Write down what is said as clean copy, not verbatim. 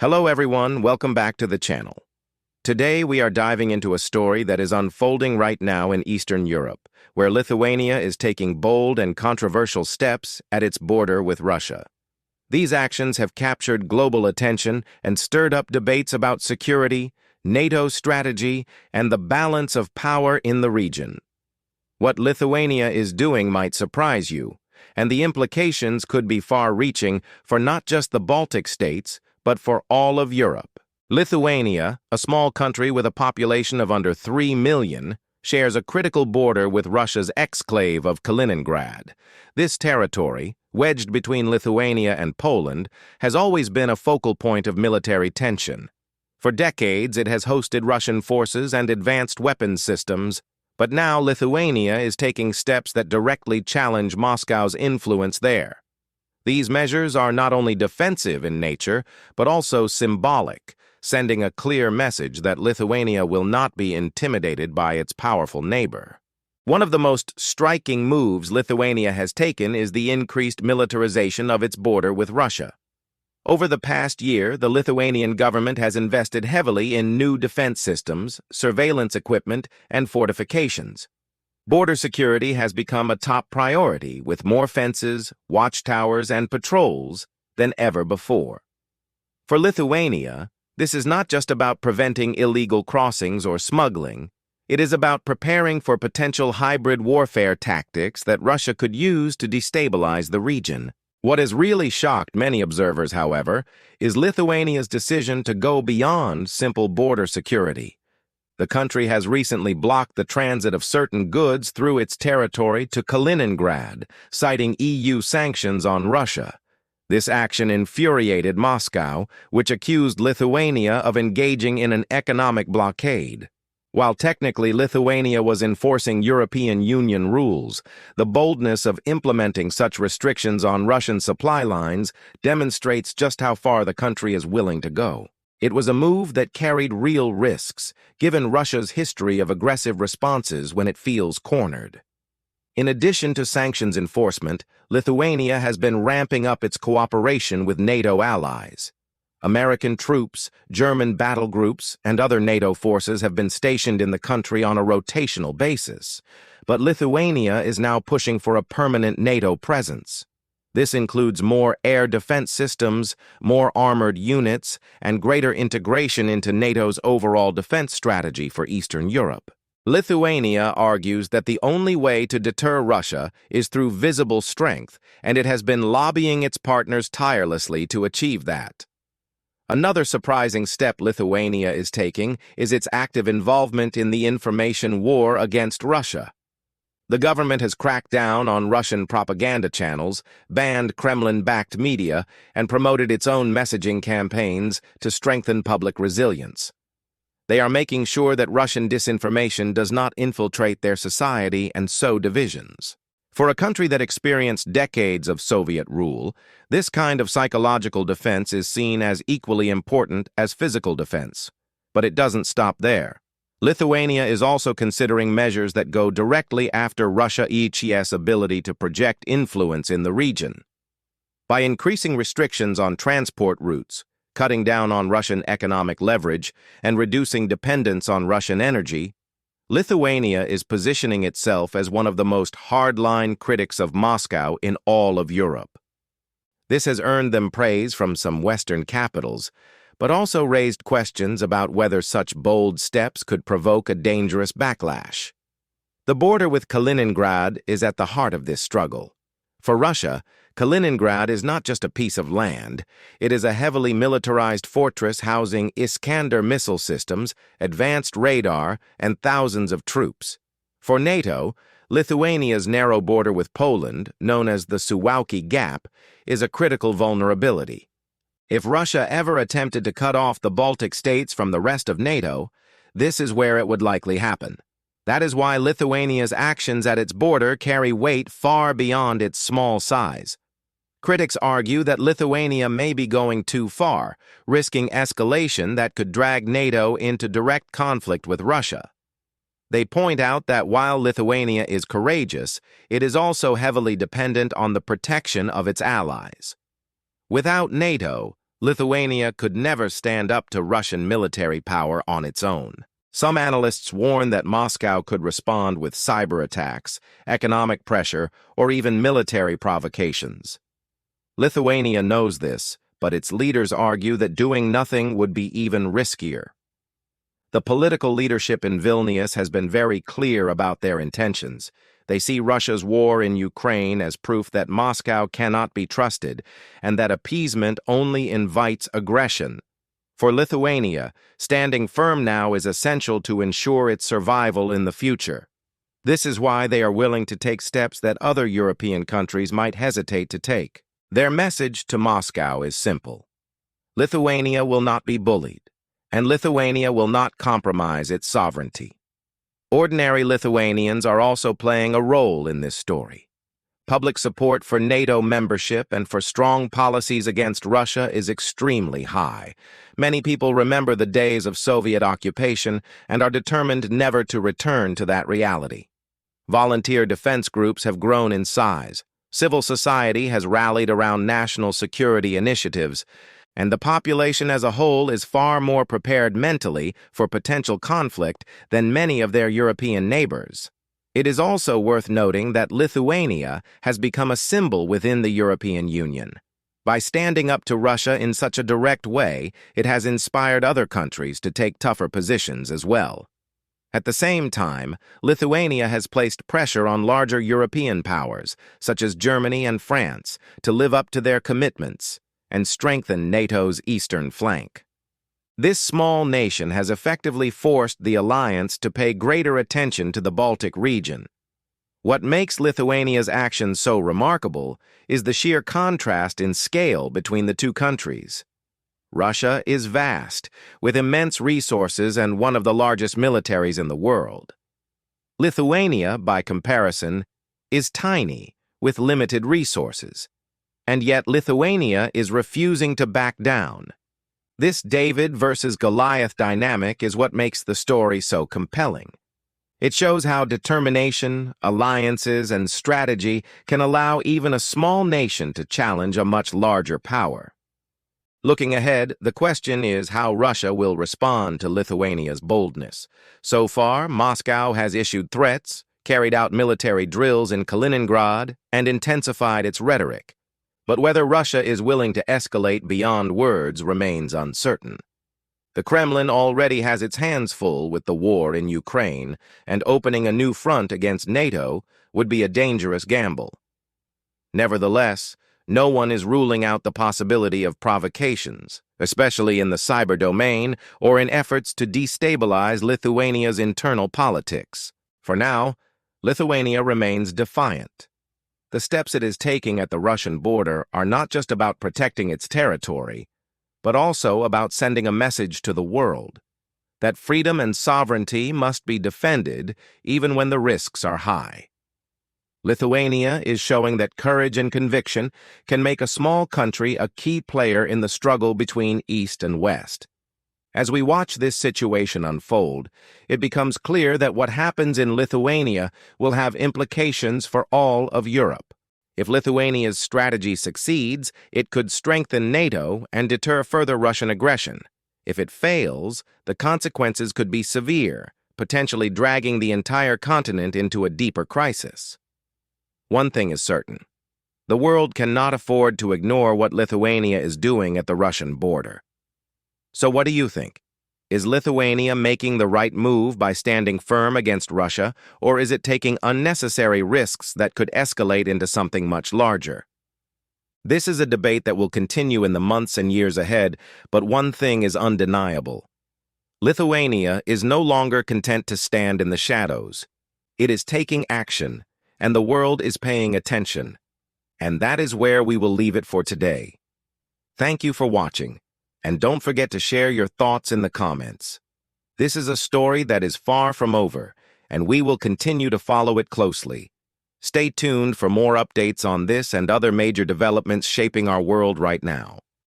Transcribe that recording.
Hello everyone, welcome back to the channel. Today we are diving into a story that is unfolding right now in Eastern Europe, where Lithuania is taking bold and controversial steps at its border with Russia. These actions have captured global attention and stirred up debates about security, NATO strategy, and the balance of power in the region. What Lithuania is doing might surprise you, and the implications could be far-reaching for not just the Baltic states, but for all of Europe. Lithuania, a small country with a population of under 3 million, shares a critical border with Russia's exclave of Kaliningrad. This territory, wedged between Lithuania and Poland, has always been a focal point of military tension. For decades, it has hosted Russian forces and advanced weapons systems, but now Lithuania is taking steps that directly challenge Moscow's influence there. These measures are not only defensive in nature, but also symbolic, sending a clear message that Lithuania will not be intimidated by its powerful neighbor. One of the most striking moves Lithuania has taken is the increased militarization of its border with Russia. Over the past year, the Lithuanian government has invested heavily in new defense systems, surveillance equipment, and fortifications. Border security has become a top priority, with more fences, watchtowers, and patrols than ever before. For Lithuania, this is not just about preventing illegal crossings or smuggling. It is about preparing for potential hybrid warfare tactics that Russia could use to destabilize the region. What has really shocked many observers, however, is Lithuania's decision to go beyond simple border security. The country has recently blocked the transit of certain goods through its territory to Kaliningrad, citing EU sanctions on Russia. This action infuriated Moscow, which accused Lithuania of engaging in an economic blockade. While technically Lithuania was enforcing European Union rules, the boldness of implementing such restrictions on Russian supply lines demonstrates just how far the country is willing to go. It was a move that carried real risks, given Russia's history of aggressive responses when it feels cornered. In addition to sanctions enforcement, Lithuania has been ramping up its cooperation with NATO allies. American troops, German battle groups, and other NATO forces have been stationed in the country on a rotational basis, but Lithuania is now pushing for a permanent NATO presence. This includes more air defense systems, more armored units, and greater integration into NATO's overall defense strategy for Eastern Europe. Lithuania argues that the only way to deter Russia is through visible strength, and it has been lobbying its partners tirelessly to achieve that. Another surprising step Lithuania is taking is its active involvement in the information war against Russia. The government has cracked down on Russian propaganda channels, banned Kremlin-backed media, and promoted its own messaging campaigns to strengthen public resilience. They are making sure that Russian disinformation does not infiltrate their society and sow divisions. For a country that experienced decades of Soviet rule, this kind of psychological defense is seen as equally important as physical defense. But it doesn't stop there. Lithuania is also considering measures that go directly after Russia's ability to project influence in the region. By increasing restrictions on transport routes, cutting down on Russian economic leverage, and reducing dependence on Russian energy, Lithuania is positioning itself as one of the most hardline critics of Moscow in all of Europe. This has earned them praise from some Western capitals, but also raised questions about whether such bold steps could provoke a dangerous backlash. The border with Kaliningrad is at the heart of this struggle. For Russia, Kaliningrad is not just a piece of land. It is a heavily militarized fortress housing Iskander missile systems, advanced radar, and thousands of troops. For NATO, Lithuania's narrow border with Poland, known as the Suwałki Gap, is a critical vulnerability. If Russia ever attempted to cut off the Baltic states from the rest of NATO, this is where it would likely happen. That is why Lithuania's actions at its border carry weight far beyond its small size. Critics argue that Lithuania may be going too far, risking escalation that could drag NATO into direct conflict with Russia. They point out that while Lithuania is courageous, it is also heavily dependent on the protection of its allies. Without NATO, Lithuania could never stand up to Russian military power on its own. Some analysts warn that Moscow could respond with cyber attacks, economic pressure, or even military provocations. Lithuania knows this, but its leaders argue that doing nothing would be even riskier. The political leadership in Vilnius has been very clear about their intentions. They see Russia's war in Ukraine as proof that Moscow cannot be trusted and that appeasement only invites aggression. For Lithuania, standing firm now is essential to ensure its survival in the future. This is why they are willing to take steps that other European countries might hesitate to take. Their message to Moscow is simple. Lithuania will not be bullied, and Lithuania will not compromise its sovereignty. Ordinary Lithuanians are also playing a role in this story. Public support for NATO membership and for strong policies against Russia is extremely high. Many people remember the days of Soviet occupation and are determined never to return to that reality. Volunteer defense groups have grown in size. Civil society has rallied around national security initiatives, and the population as a whole is far more prepared mentally for potential conflict than many of their European neighbors. It is also worth noting that Lithuania has become a symbol within the European Union. By standing up to Russia in such a direct way, it has inspired other countries to take tougher positions as well. At the same time, Lithuania has placed pressure on larger European powers, such as Germany and France, to live up to their commitments and strengthen NATO's eastern flank. This small nation has effectively forced the alliance to pay greater attention to the Baltic region. What makes Lithuania's actions so remarkable is the sheer contrast in scale between the two countries. Russia is vast, with immense resources and one of the largest militaries in the world. Lithuania, by comparison, is tiny, with limited resources. And yet Lithuania is refusing to back down. This David versus Goliath dynamic is what makes the story so compelling. It shows how determination, alliances, and strategy can allow even a small nation to challenge a much larger power. Looking ahead, the question is how Russia will respond to Lithuania's boldness. So far, Moscow has issued threats, carried out military drills in Kaliningrad, and intensified its rhetoric. But whether Russia is willing to escalate beyond words remains uncertain. The Kremlin already has its hands full with the war in Ukraine, and opening a new front against NATO would be a dangerous gamble. Nevertheless, no one is ruling out the possibility of provocations, especially in the cyber domain or in efforts to destabilize Lithuania's internal politics. For now, Lithuania remains defiant. The steps it is taking at the Russian border are not just about protecting its territory, but also about sending a message to the world that freedom and sovereignty must be defended even when the risks are high. Lithuania is showing that courage and conviction can make a small country a key player in the struggle between East and West. As we watch this situation unfold, it becomes clear that what happens in Lithuania will have implications for all of Europe. If Lithuania's strategy succeeds, it could strengthen NATO and deter further Russian aggression. If it fails, the consequences could be severe, potentially dragging the entire continent into a deeper crisis. One thing is certain. The world cannot afford to ignore what Lithuania is doing at the Russian border. So what do you think? Is Lithuania making the right move by standing firm against Russia, or is it taking unnecessary risks that could escalate into something much larger? This is a debate that will continue in the months and years ahead, but one thing is undeniable. Lithuania is no longer content to stand in the shadows. It is taking action, and the world is paying attention. And that is where we will leave it for today. Thank you for watching. And don't forget to share your thoughts in the comments. This is a story that is far from over, and we will continue to follow it closely. Stay tuned for more updates on this and other major developments shaping our world right now.